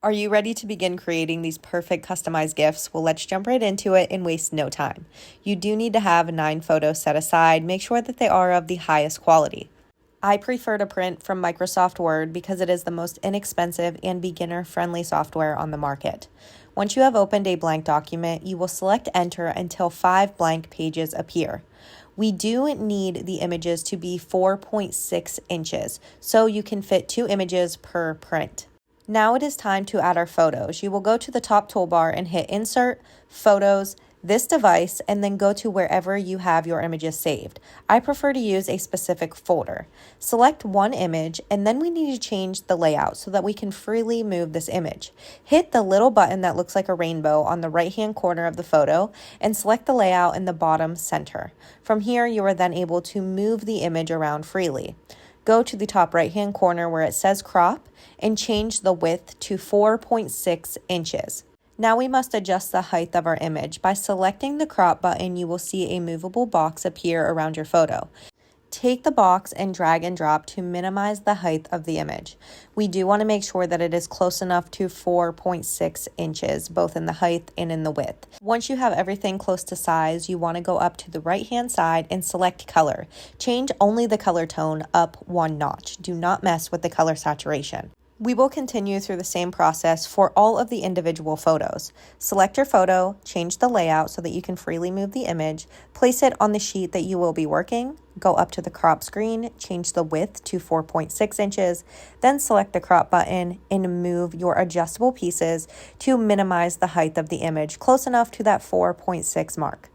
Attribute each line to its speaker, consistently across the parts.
Speaker 1: Are you ready to begin creating these perfect customized gifts? Well, let's jump right into it and waste no time. You do need to have 9 photos set aside. Make sure that they are of the highest quality. I prefer to print from Microsoft Word because it is the most inexpensive and beginner-friendly software on the market. Once you have opened a blank document, you will select Enter until 5 blank pages appear. We do need the images to be 4.6 inches, so you can fit 2 images per print. Now it is time to add our photos. You will go to the top toolbar and hit Insert, Photos, this device, and then go to wherever you have your images saved. I prefer to use a specific folder. Select one image, and then we need to change the layout so that we can freely move this image. Hit the little button that looks like a rainbow on the right-hand corner of the photo and select the layout in the bottom center. From here, you are then able to move the image around freely. Go to the top right-hand corner where it says crop and change the width to 4.6 inches. Now we must adjust the height of our image. By selecting the crop button, you will see a movable box appear around your photo. Take the box and drag and drop to minimize the height of the image. We do want to make sure that it is close enough to 4.6 inches, both in the height and in the width. Once you have everything close to size, you want to go up to the right-hand side and select color. Change only the color tone up 1 notch. Do not mess with the color saturation. We will continue through the same process for all of the individual photos. Select your photo, change the layout so that you can freely move the image, place it on the sheet that you will be working, go up to the crop screen, change the width to 4.6 inches, then select the crop button and move your adjustable pieces to minimize the height of the image close enough to that 4.6 mark.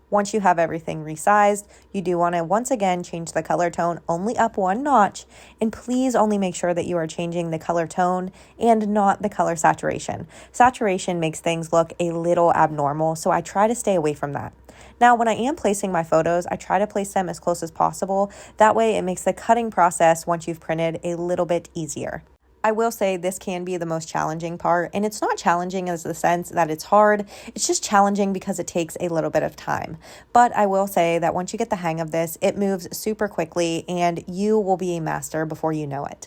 Speaker 1: Once you have everything resized, you do want to once again change the color tone only up 1 notch, and please only make sure that you are changing the color tone and not the color saturation. Saturation makes things look a little abnormal, so I try to stay away from that. Now, when I am placing my photos, I try to place them as close as possible. That way it makes the cutting process once you've printed a little bit easier. I will say this can be the most challenging part, and it's not challenging as the sense that it's hard. It's just challenging because it takes a little bit of time. But I will say that once you get the hang of this, it moves super quickly and you will be a master before you know it.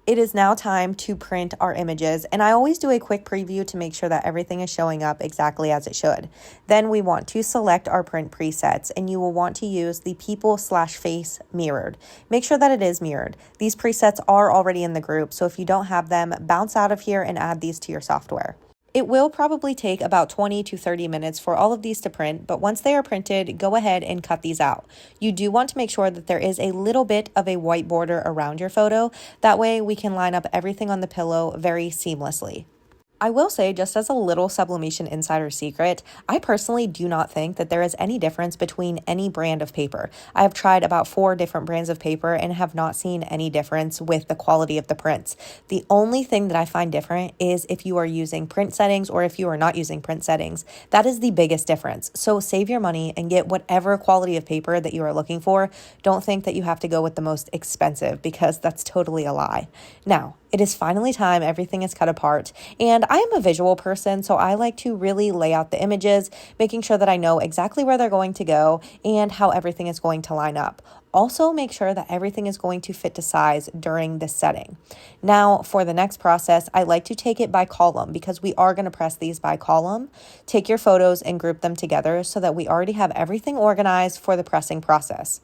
Speaker 1: It is now time to print our images, and I always do a quick preview to make sure that everything is showing up exactly as it should. Then we want to select our print presets, and you will want to use the people/face mirrored. Make sure that it is mirrored. These presets are already in the group, so if you don't have them, bounce out of here and add these to your software. It will probably take about 20 to 30 minutes for all of these to print, but once they are printed, go ahead and cut these out. You do want to make sure that there is a little bit of a white border around your photo. That way we can line up everything on the pillow very seamlessly. I will say, just as a little Sublimation insider secret, I personally do not think that there is any difference between any brand of paper. I have tried about 4 different brands of paper and have not seen any difference with the quality of the prints. The only thing that I find different is if you are using print settings or if you are not using print settings. That is the biggest difference. So save your money and get whatever quality of paper that you are looking for. Don't think that you have to go with the most expensive, because that's totally a lie. Now, it is finally time. Everything is cut apart, and I am a visual person, so I like to really lay out the images, making sure that I know exactly where they're going to go and how everything is going to line up. Also, make sure that everything is going to fit to size during this setting. Now, for the next process, I like to take it by column because we are going to press these by column. Take your photos and group them together so that we already have everything organized for the pressing process.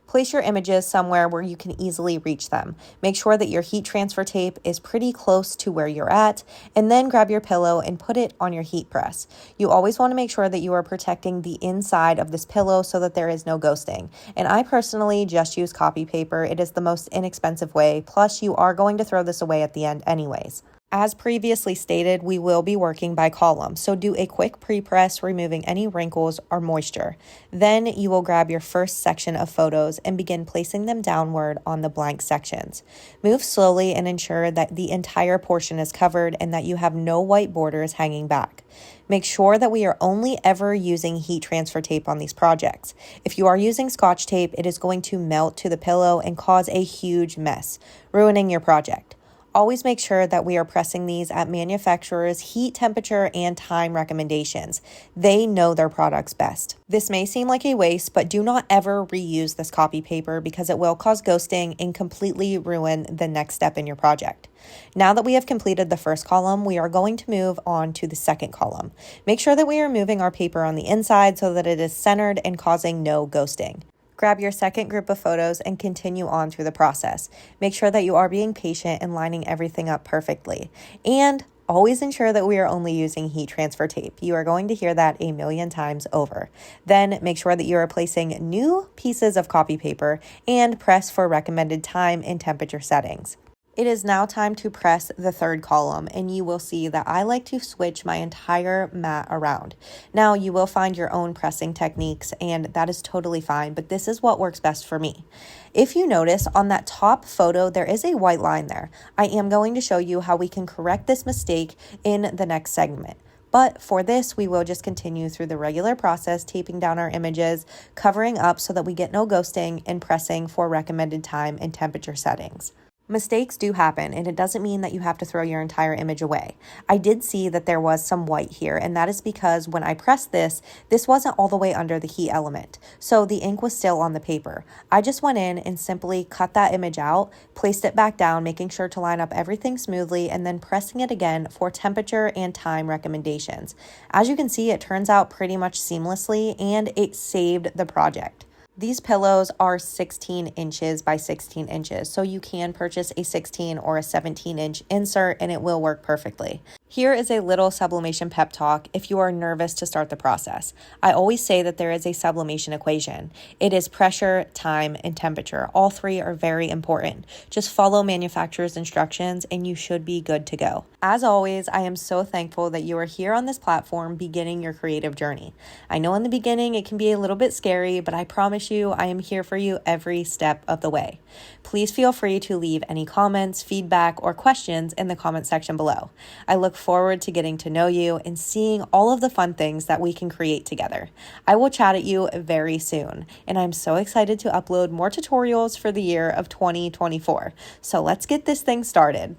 Speaker 1: Place your images somewhere where you can easily reach them. Make sure that your heat transfer tape is pretty close to where you're at, and then grab your pillow and put it on your heat press. You always want to make sure that you are protecting the inside of this pillow so that there is no ghosting. And I personally just use copy paper. It is the most inexpensive way, plus you are going to throw this away at the end anyways. As previously stated, we will be working by column, so do a quick pre-press, removing any wrinkles or moisture. Then you will grab your first section of photos and begin placing them downward on the blank sections. Move slowly and ensure that the entire portion is covered and that you have no white borders hanging back. Make sure that we are only ever using heat transfer tape on these projects. If you are using Scotch tape, it is going to melt to the pillow and cause a huge mess, ruining your project. Always make sure that we are pressing these at manufacturer's heat, temperature, and time recommendations. They know their products best. This may seem like a waste, but do not ever reuse this copy paper because it will cause ghosting and completely ruin the next step in your project. Now that we have completed the first column, we are going to move on to the second column. Make sure that we are moving our paper on the inside so that it is centered and causing no ghosting. Grab your second group of photos and continue on through the process. Make sure that you are being patient and lining everything up perfectly. And always ensure that we are only using heat transfer tape. You are going to hear that a million times over. Then make sure that you are placing new pieces of copy paper and press for recommended time and temperature settings. It is now time to press the third column, and you will see that I like to switch my entire mat around. Now, you will find your own pressing techniques, and that is totally fine, but this is what works best for me. If you notice on that top photo, there is a white line there. I am going to show you how we can correct this mistake in the next segment. But for this, we will just continue through the regular process, taping down our images, covering up so that we get no ghosting, and pressing for recommended time and temperature settings. Mistakes do happen, and it doesn't mean that you have to throw your entire image away. I did see that there was some white here, and that is because when I pressed this wasn't all the way under the heat element, so the ink was still on the paper. I just went in and simply cut that image out, placed it back down, making sure to line up everything smoothly, and then pressing it again for temperature and time recommendations. As you can see, it turns out pretty much seamlessly, and it saved the project. These pillows are 16 inches by 16 inches, so you can purchase a 16 or a 17-inch insert and it will work perfectly. Here is a little sublimation pep talk if you are nervous to start the process. I always say that there is a sublimation equation. It is pressure, time, and temperature. All three are very important. Just follow manufacturer's instructions and you should be good to go. As always, I am so thankful that you are here on this platform beginning your creative journey. I know in the beginning it can be a little bit scary, but I promise you I am here for you every step of the way. Please feel free to leave any comments, feedback, or questions in the comment section below. I look forward to getting to know you and seeing all of the fun things that we can create together. I will chat at you very soon, and I'm so excited to upload more tutorials for the year of 2024. So let's get this thing started.